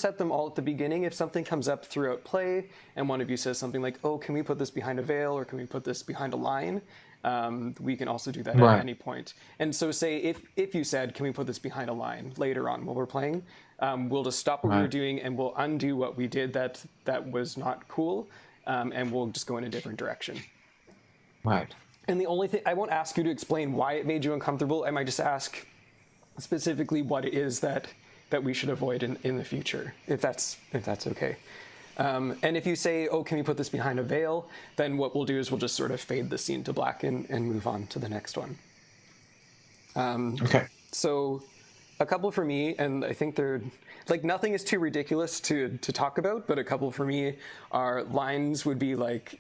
set them all at the beginning. If something comes up throughout play and one of you says something like, oh, can we put this behind a veil or can we put this behind a line? We can also do that at any point. And so say if you said, can we put this behind a line later on while we're playing, we'll just stop what we were doing and we'll undo what we did that was not cool, and we'll just go in a different direction. Right. And the only thing, I won't ask you to explain why it made you uncomfortable. I might just ask specifically what it is that we should avoid in the future, if that's okay. And if you say, oh, can we put this behind a veil? Then what we'll do is we'll just sort of fade the scene to black and move on to the next one. Okay. So a couple for me, and I think they're, like, nothing is too ridiculous to talk about, but a couple for me are lines would be like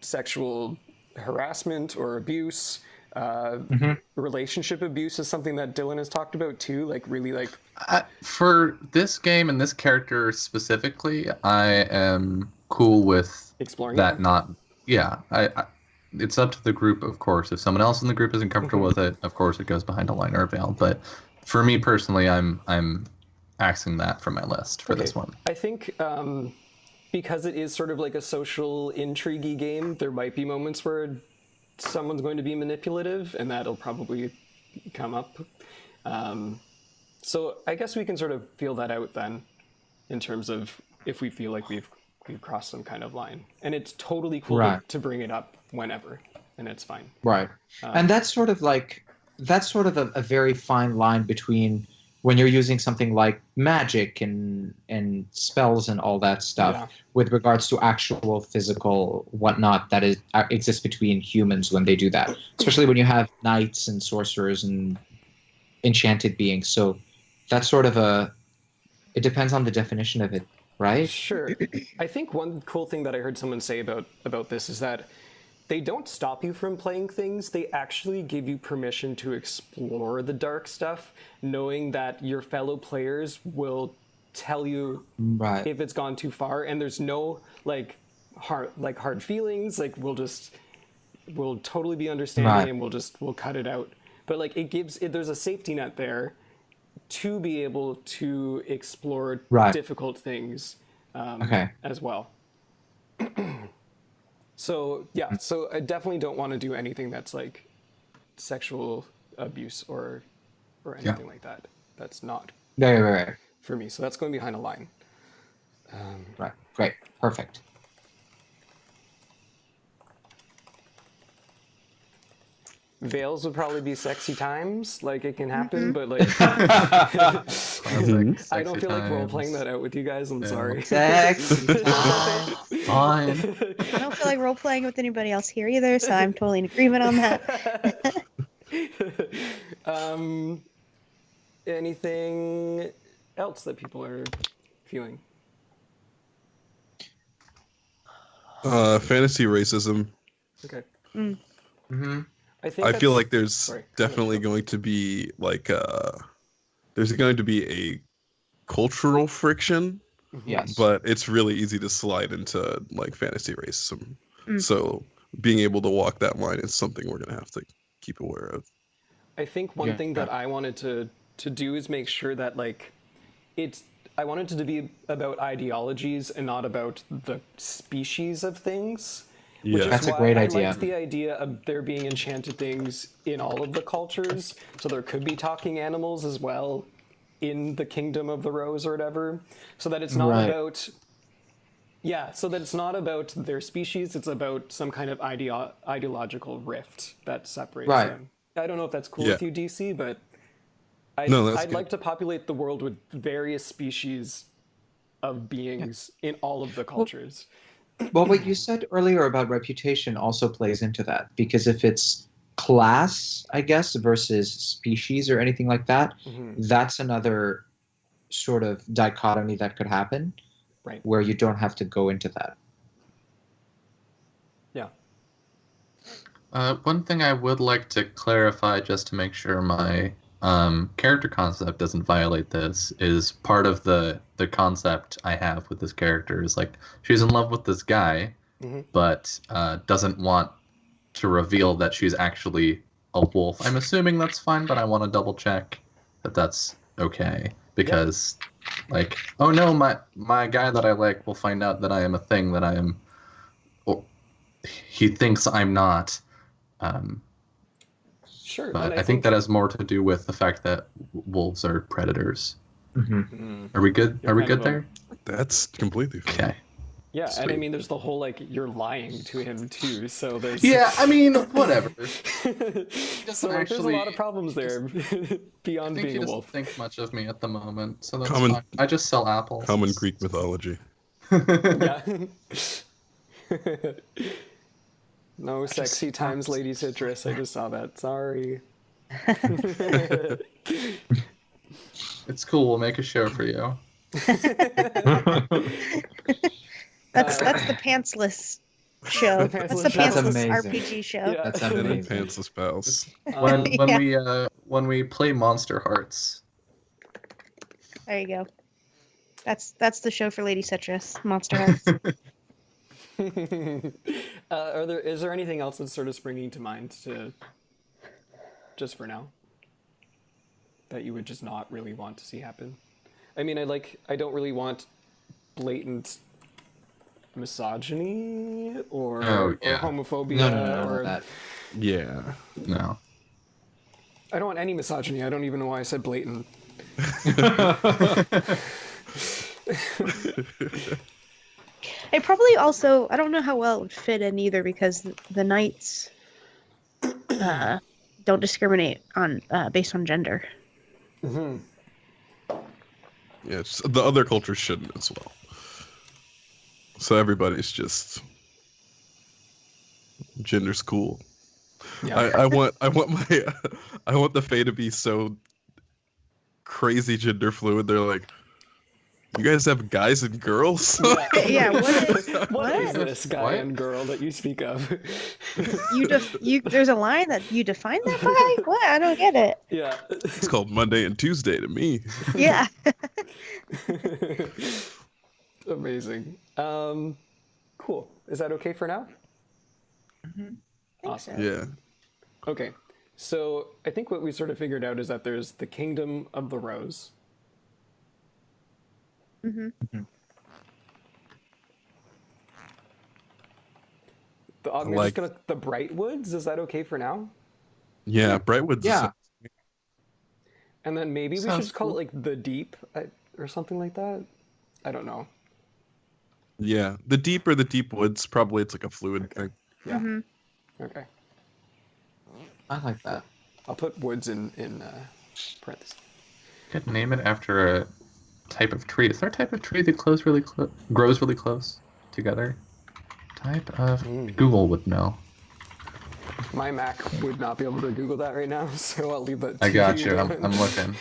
sexual harassment or abuse. Relationship abuse is something that Dylan has talked about too, like really like... For this game and this character specifically, I am cool with exploring that. It's up to the group, of course. If someone else in the group isn't comfortable with it, of course it goes behind a line or a veil. But for me personally, I'm axing that from my list for this one. I think because it is sort of like a social intrigue game, there might be moments where someone's going to be manipulative, and that'll probably come up. So I guess we can sort of feel that out then, in terms of if we feel like we've crossed some kind of line. And it's totally cool to bring it up whenever, and it's fine. Right. And that's sort of a very fine line between when you're using something like magic and spells and all that stuff with regards to actual physical whatnot that exists between humans when they do that. Especially when you have knights and sorcerers and enchanted beings. So that's sort of it depends on the definition of it, right? Sure. I think one cool thing that I heard someone say about this is that they don't stop you from playing things. They actually give you permission to explore the dark stuff, knowing that your fellow players will tell you if it's gone too far, and there's no hard feelings. Like we'll totally be understanding, and we'll cut it out. But like there's a safety net there to be able to explore difficult things as well. So so I definitely don't want to do anything that's like sexual abuse or anything like that. That's not for me. So that's going behind a line. Right. Great. Perfect. Veils would probably be sexy times, like it can happen, but like I don't feel like role playing that out with you guys. I'm sorry. Sexy times. Fine. I don't feel like role playing with anybody else here either, so I'm totally in agreement on that. Anything else that people are feeling? Fantasy racism. Okay. I feel like there's definitely going to be there's going to be a cultural friction. Yes. But it's really easy to slide into like fantasy racism. So being able to walk that line is something we're gonna have to keep aware of. I think one thing that I wanted to do is make sure that like I wanted it to be about ideologies and not about the species of things. Yeah, that's a great idea. I liked the idea of there being enchanted things in all of the cultures, so there could be talking animals as well in the Kingdom of the Rose or whatever, so that it's not about their species. It's about some kind of ideological rift that separates them. I don't know if that's cool with you, DC, but I'd like to populate the world with various species of beings in all of the cultures. Well, what you said earlier about reputation also plays into that, because if it's class, I guess, versus species or anything like that, that's another sort of dichotomy that could happen, where you don't have to go into that. Yeah. One thing I would like to clarify, just to make sure my character concept doesn't violate this, is part of the concept I have with this character is like she's in love with this guy, but doesn't want to reveal that she's actually a wolf. I'm assuming that's fine, but I want to double check that that's okay, because like, oh no, my guy that I like will find out that I am a thing that I am, or he thinks I'm not. Sure. But and I think that has more to do with the fact that wolves are predators. Mm-hmm. Are we good? You're Are we kind good of there? That's completely fine. Okay. Yeah, and I Sweet. mean, there's the whole like you're lying to him too. So there's Yeah, I mean, whatever. so like, there's a lot of problems there beyond I think he being a doesn't wolf. think much of me at the moment, so that's Common- fine. I just sell apples. Common Greek mythology. Yeah. No sexy times, Lady Citrus. I just saw that. Sorry. It's cool. We'll make a show for you. That's the pantsless show. The That's the pantsless show. That's pantsless amazing. RPG show. Yeah. That's And then amazing. pantsless pals. When we play Monster Hearts. There you go. That's the show for Lady Citrus, Monster Hearts. Is there anything else that's sort of springing to mind just for now that you would just not really want to see happen? I mean, I don't really want blatant misogyny or, Oh, yeah. or homophobia No, or that. Yeah. No. I don't want any misogyny. I don't even know why I said blatant. It probably also, I don't know how well it would fit in either because the knights don't discriminate on based on gender. Yeah, the other cultures shouldn't as well. So everybody's just gender's cool. Yeah. I want my I want the Fae to be so crazy gender fluid. They're like, you guys have guys and girls? Yeah, what is What is what? this guy What? and girl that you speak of? There's a line that you define that by? What? I don't get it. Yeah. It's called Monday and Tuesday to me. Yeah. Amazing. Cool. Is that okay for now? Awesome. Yeah. Okay. So I think what we sort of figured out is that there's the Kingdom of the Rose. Mhm. The Bright Woods. Is that okay for now? Yeah, Brightwood's Yeah. And then maybe we should Sounds just call cool. it like the Deep or something like that. I don't know. Yeah. The deep or the deep woods, probably it's like a fluid thing. Yeah. Mhm. Okay. I like that. I'll put woods in parentheses. Could name it after a type of tree. Is there a type of tree that grows really close together? Type of Google would know. My Mac would not be able to Google that right now, so I'll leave that. I to got you. I'm looking.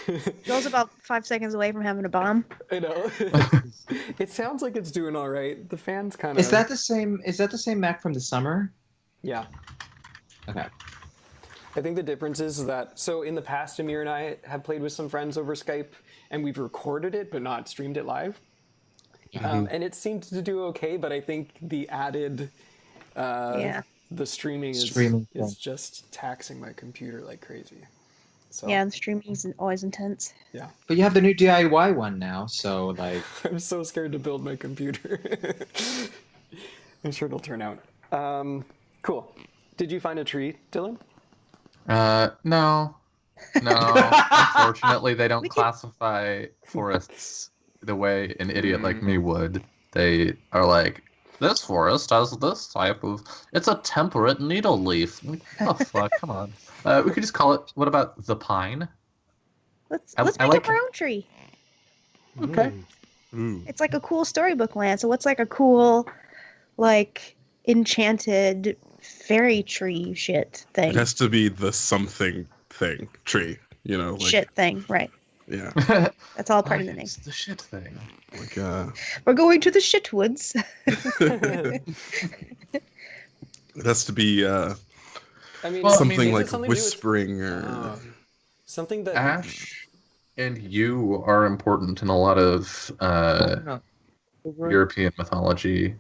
Goes about 5 seconds away from having a bomb. I know. It sounds like it's doing all right. The fans kind of. Is that the same? Is that the same Mac from the summer? Yeah. Okay. I think the difference is that so in the past, Amir and I have played with some friends over Skype, and we've recorded it but not streamed it live, and it seemed to do okay. But I think the added, Yeah. the streaming is Streaming thing. just taxing my computer like crazy. So Yeah, the streaming is always intense. yeah. But you have the new DIY one now, so like, I'm so scared to build my computer. I'm sure it'll turn out. Cool. Did you find a tree, Dylan? No. Unfortunately, they don't We can- classify forests the way an idiot like me would. They are like, this forest has this type of. It's a temperate needle leaf. What the fuck? Come on. We could just call it. What about the pine? Let's I make like- up our own tree. Okay. Ooh. It's like a cool storybook land. So what's like a cool, like enchanted fairy tree shit It thing? has to be the something thing tree. You know, like Shit thing, right? yeah, That's all part of the name. It's the shit thing. like We're going to the shit woods. it has to be I mean, Well, I something is it like something to do with- whispering or something that Ash and you are important in a lot of European mythology.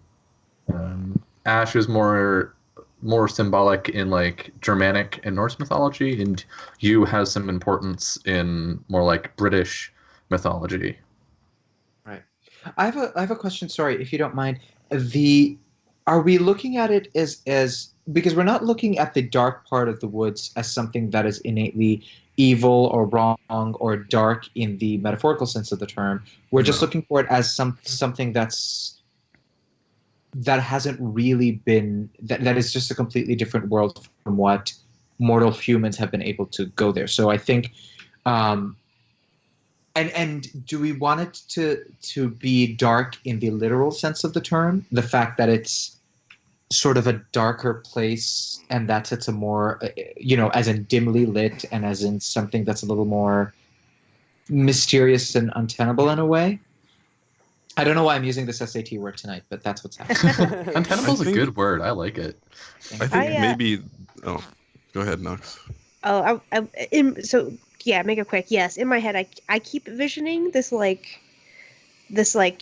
Ash is more symbolic in like Germanic and Norse mythology, and you has some importance in more like British mythology. I have a question. Sorry, if you don't mind. Are we looking at it as because we're not looking at the dark part of the woods as something that is innately evil or wrong or dark in the metaphorical sense of the term. We're just No. looking for it as something that hasn't really been that is just a completely different world from what mortal humans have been able to go there. So I think and do we want it to be dark in the literal sense of the term? The fact that it's sort of a darker place and that it's a more, as in dimly lit and as in something that's a little more mysterious and untenable in a way? I don't know why I'm using this SAT word tonight, but that's what's happening. Untenable's I a think- good word. I like it. I think maybe. Oh, go ahead, Nox. Oh, make it quick. Yes, in my head, I keep envisioning this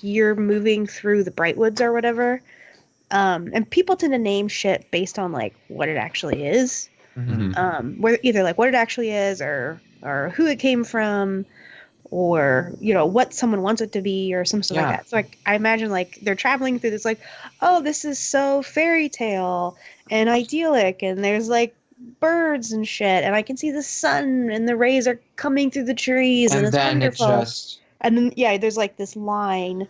you're moving through the Brightwoods or whatever, and people tend to name shit based on like what it actually is, Mhm. where either like what it actually is or who it came from, or what someone wants it to be or something Yeah. like that. So like I imagine like they're traveling through this like, oh, this is so fairy tale and idyllic, and there's like birds and shit, and I can see the sun and the rays are coming through the trees, and And it's then it wonderful. just And then there's like this line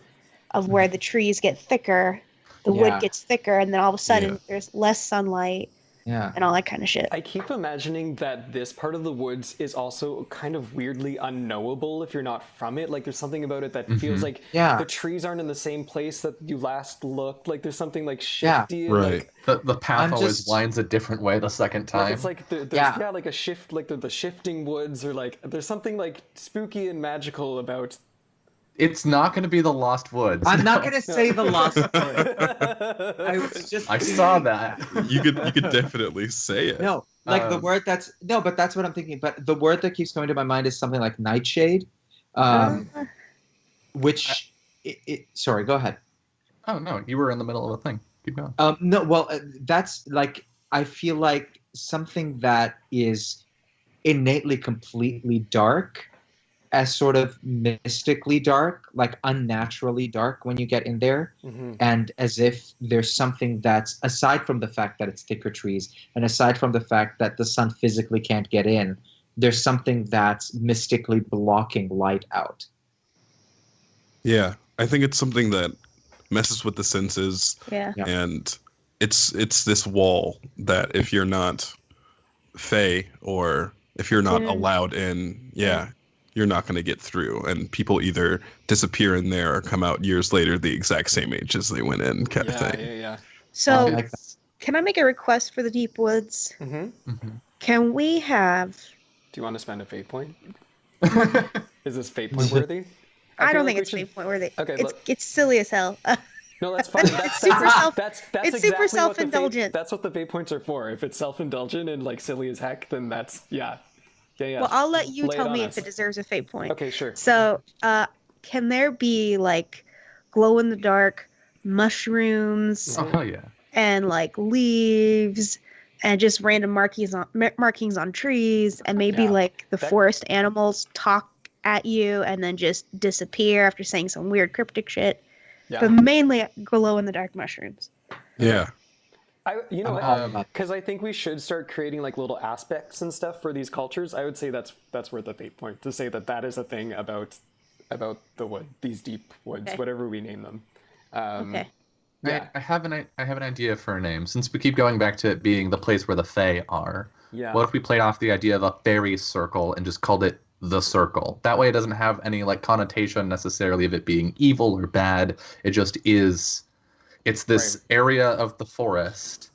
of where the trees get thicker, the Yeah. wood gets thicker, and then all of a sudden Yeah. there's less sunlight yeah. and all that kind of shit. I keep imagining that this part of the woods is also kind of weirdly unknowable if you're not from it. Like there's something about it that feels like Yeah. the trees aren't in the same place that you last looked. Like there's something like Yeah. shifty. And, Right. The path I'm always just- winds a different way the second like, time. it's like there's Yeah. like a shift, like the shifting woods, or like there's something like spooky and magical about. It's not going to be the Lost Woods. I'm not no. gonna say the lost word. I was just I saw that. You could definitely say it. No, like the Um, word but that's what I'm thinking. But the word that keeps coming to my mind is something like nightshade, Uh, which sorry, go ahead. Oh no, you were in the middle of a thing. Keep going. No, well, that's like I feel like something that is innately completely dark, as sort of mystically dark, like unnaturally dark when you get in there, and as if there's something that's aside from the fact that it's thicker trees, and aside from the fact that the sun physically can't get in, there's something that's mystically blocking light out. Yeah, I think it's something that messes with the senses, yeah. Yeah. and it's this wall that if you're not Fey or if you're not Mm. allowed in, you're not going to get through. And people either disappear in there or come out years later the exact same age as they went in, kind of Yeah, thing. yeah. So like that. can I make a request for the Deep Woods? Mm-hmm. Mhm. Can we have? Do you want to spend a fate point? Is this fate point worthy? I feel don't like think we it's should- fate point worthy. Okay, it's silly as hell. No, that's fine. That's super self- that's it's exactly super what the self-indulgent. That's what the fate points are for. If it's self-indulgent and like silly as heck, then that's yeah. Well, I'll let you Lay it tell on me us. if it deserves a fate point. Okay, sure. So, can there be like glow in the dark mushrooms Oh hell yeah. and like leaves and just random markings on trees, and maybe Yeah, like the that- forest animals talk at you and then just disappear after saying some weird cryptic shit. Yeah. But mainly glow in the dark mushrooms. Yeah. You know I'm what? all about Because I think we should start creating like little aspects and stuff for these cultures. I would say that's worth a fate point to say that is a thing about the wood, these deep woods, Okay. whatever we name them. Okay. Yeah. I have an idea for a name. Since we keep going back to it being the place where the Fae are. Yeah. What if we played off the idea of a fairy circle and just called it the circle? That way it doesn't have any like connotation necessarily of it being evil or bad. It just is. It's this Right. area of the forest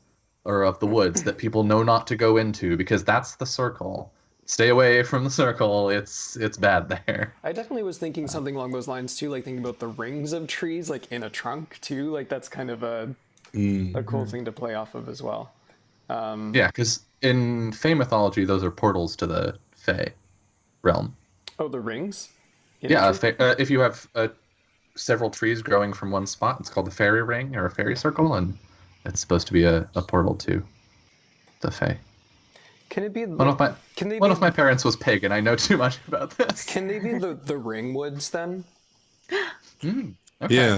or of the woods that people know not to go into because that's the circle. Stay away from the circle. It's bad there. I definitely was thinking something along those lines too, like thinking about the rings of trees, like in a trunk too. Like that's kind of a cool thing to play off of as well. Yeah, because in Fae mythology, those are portals to the Fae realm. Oh, the rings? In a Yeah, tree? if you have several trees growing from one spot, it's called the fairy ring or a fairy circle, and it's supposed to be a portal to the Fae. Can it be? One of my Can they one be? of my parents was pagan. I know too much about this. Can they be the ring woods then? Okay. Yeah.